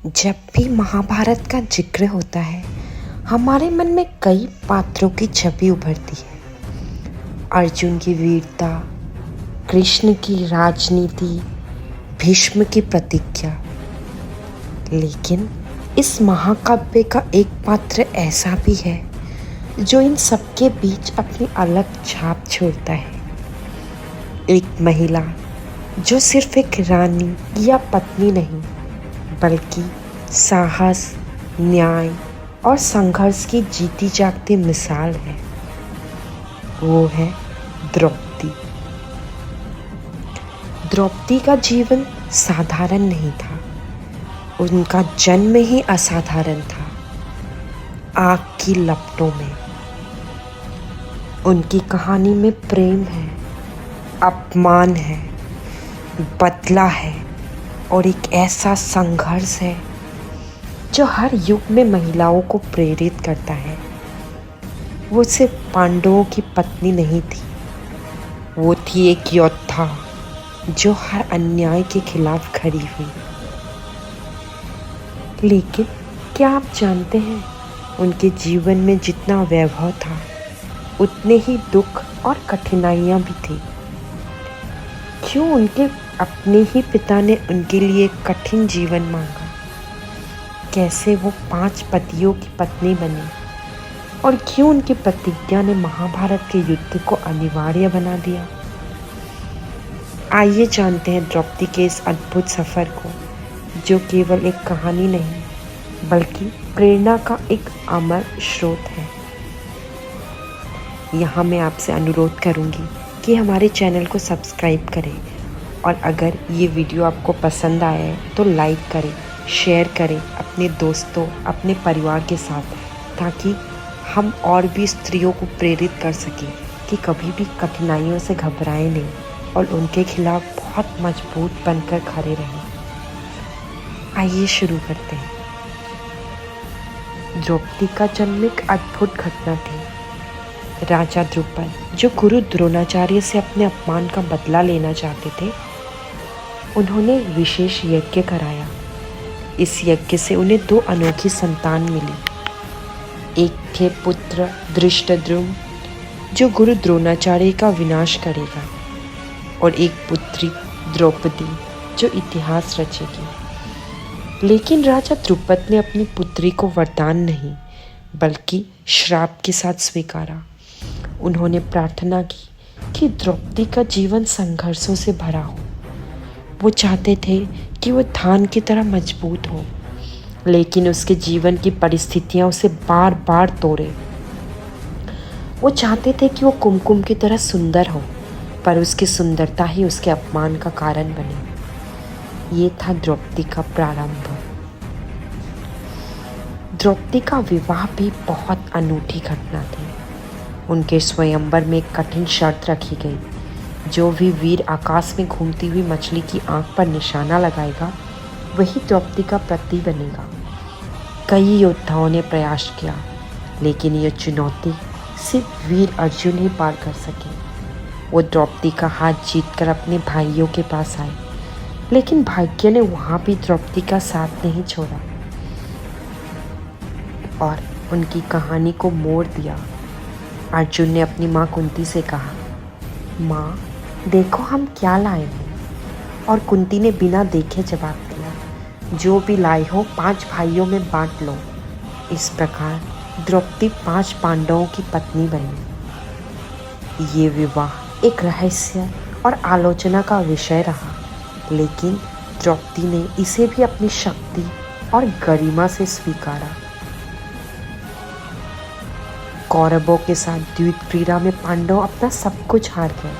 जब भी महाभारत का जिक्र होता है, हमारे मन में कई पात्रों की छवि उभरती है। अर्जुन की वीरता, कृष्ण की राजनीति, भीष्म की प्रतिज्ञा। लेकिन इस महाकाव्य का एक पात्र ऐसा भी है जो इन सबके बीच अपनी अलग छाप छोड़ता है। एक महिला जो सिर्फ एक रानी या पत्नी नहीं, बल्कि साहस, न्याय और संघर्ष की जीती जागती मिसाल है। वो है द्रौपदी। द्रौपदी का जीवन साधारण नहीं था। उनका जन्म ही असाधारण था। आग की लपटों में। उनकी कहानी में प्रेम है, अपमान है, बदला है और एक ऐसा संघर्ष है जो हर युग में महिलाओं को प्रेरित करता है। वो सिर्फ पांडवों की पत्नी नहीं थी, वो थी एक योद्धा जो हर अन्याय के खिलाफ खड़ी हुई। लेकिन क्या आप जानते हैं, उनके जीवन में जितना वैभव था, उतने ही दुख और कठिनाइयाँ भी थी। क्यों उनके अपने ही पिता ने उनके लिए कठिन जीवन मांगा? कैसे वो 5 पतियों की पत्नी बनी? और क्यों उनकी प्रतिज्ञा ने महाभारत के युद्ध को अनिवार्य बना दिया? आइए जानते हैं द्रौपदी के इस अद्भुत सफ़र को, जो केवल एक कहानी नहीं, बल्कि प्रेरणा का एक अमर स्रोत है। यहाँ मैं आपसे अनुरोध करूँगी कि हमारे चैनल को सब्सक्राइब करें और अगर ये वीडियो आपको पसंद आया है तो लाइक करें, शेयर करें अपने दोस्तों, अपने परिवार के साथ, ताकि हम और भी स्त्रियों को प्रेरित कर सकें कि कभी भी कठिनाइयों से घबराएं नहीं और उनके खिलाफ बहुत मजबूत बनकर खड़े रहें। आइए शुरू करते हैं। द्रौपदी का जन्म एक अद्भुत घटना थी। राजा द्रुपद, जो गुरु द्रोणाचार्य से अपने अपमान का बदला लेना चाहते थे, उन्होंने विशेष यज्ञ कराया। इस यज्ञ से उन्हें 2 अनोखी संतान मिली। एक थे पुत्र धृष्टद्युम्न, जो गुरु द्रोणाचार्य का विनाश करेगा, और एक पुत्री द्रौपदी, जो इतिहास रचेगी। लेकिन राजा द्रुपद ने अपनी पुत्री को वरदान नहीं, बल्कि श्राप के साथ स्वीकारा। उन्होंने प्रार्थना की कि द्रौपदी का जीवन संघर्षों से भरा हो। वो चाहते थे कि वो धान की तरह मजबूत हो, लेकिन उसके जीवन की परिस्थितियां उसे बार बार तोड़े। वो चाहते थे कि वो कुमकुम की तरह सुंदर हो, पर उसकी सुंदरता ही उसके अपमान का कारण बने। ये था द्रौपदी का प्रारंभ। द्रौपदी का विवाह भी बहुत अनूठी घटना थी। उनके स्वयंवर में एक कठिन शर्त रखी गई। जो भी वीर आकाश में घूमती हुई मछली की आंख पर निशाना लगाएगा, वही द्रौपदी का पति बनेगा। कई योद्धाओं ने प्रयास किया, लेकिन यह चुनौती सिर्फ वीर अर्जुन ही पार कर सके। वो द्रौपदी का हाथ जीतकर अपने भाइयों के पास आए, लेकिन भाग्य ने वहाँ भी द्रौपदी का साथ नहीं छोड़ा और उनकी कहानी को मोड़ दिया। अर्जुन ने अपनी माँ कुंती से कहा, माँ, देखो हम क्या लाए हैं। और कुंती ने बिना देखे जवाब दिया, जो भी लाए हो 5 भाइयों में बांट लो। इस प्रकार द्रौपदी 5 पांडवों की पत्नी बनी। ये विवाह एक रहस्य और आलोचना का विषय रहा, लेकिन द्रौपदी ने इसे भी अपनी शक्ति और गरिमा से स्वीकारा। कौरवों के साथ द्यूत क्रीड़ा में पांडव अपना सब कुछ हार गए,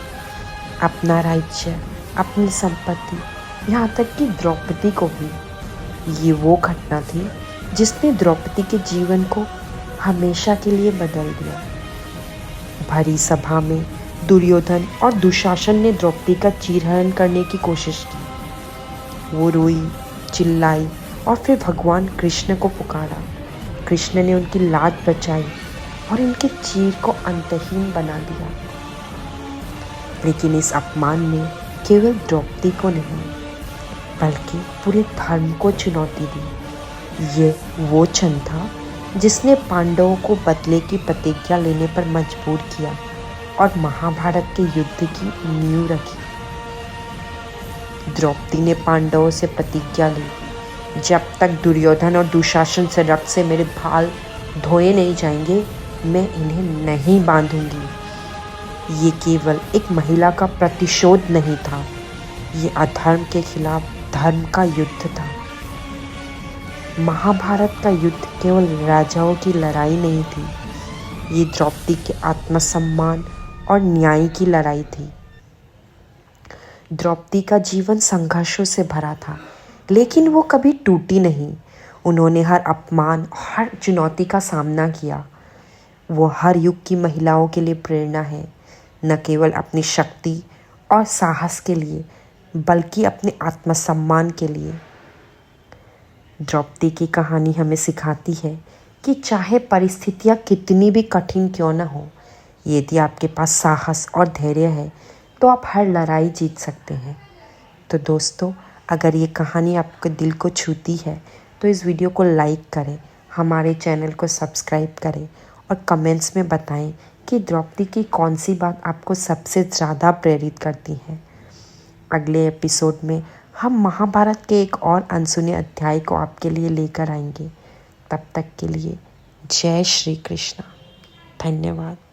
अपना राज्य, अपनी संपत्ति, यहाँ तक कि द्रौपदी को भी। ये वो घटना थी जिसने द्रौपदी के जीवन को हमेशा के लिए बदल दिया। भरी सभा में दुर्योधन और दुशासन ने द्रौपदी का चीरहरण करने की कोशिश की। वो रोई, चिल्लाई और फिर भगवान कृष्ण को पुकारा। कृष्ण ने उनकी लाज बचाई और इनके चीर को अंतहीन बना दिया। लेकिन इस अपमान ने केवल द्रौपदी को नहीं, बल्कि पूरे धर्म को चुनौती दी। ये वो क्षण था जिसने पांडवों को बदले की प्रतिज्ञा लेने पर मजबूर किया और महाभारत के युद्ध की नींव रखी। द्रौपदी ने पांडवों से प्रतिज्ञा ली, जब तक दुर्योधन और दुशासन से रक्त से मेरे बाल धोए नहीं जाएंगे, मैं इन्हें नहीं बांधूंगी। ये केवल एक महिला का प्रतिशोध नहीं था, ये अधर्म के खिलाफ धर्म का युद्ध था। महाभारत का युद्ध केवल राजाओं की लड़ाई नहीं थी, ये द्रौपदी के आत्मसम्मान और न्याय की लड़ाई थी। द्रौपदी का जीवन संघर्षों से भरा था, लेकिन वो कभी टूटी नहीं। उन्होंने हर अपमान, हर चुनौती का सामना किया। वो हर युग की महिलाओं के लिए प्रेरणा है, न केवल अपनी शक्ति और साहस के लिए, बल्कि अपने आत्मसम्मान के लिए। द्रौपदी की कहानी हमें सिखाती है कि चाहे परिस्थितियाँ कितनी भी कठिन क्यों न हो, यदि आपके पास साहस और धैर्य है तो आप हर लड़ाई जीत सकते हैं। तो दोस्तों, अगर ये कहानी आपके दिल को छूती है तो इस वीडियो को लाइक करें, हमारे चैनल को सब्सक्राइब करें और कमेंट्स में बताएं कि द्रौपदी की कौन सी बात आपको सबसे ज़्यादा प्रेरित करती है। अगले एपिसोड में हम महाभारत के एक और अनसुने अध्याय को आपके लिए लेकर आएंगे। तब तक के लिए जय श्री कृष्ण। धन्यवाद।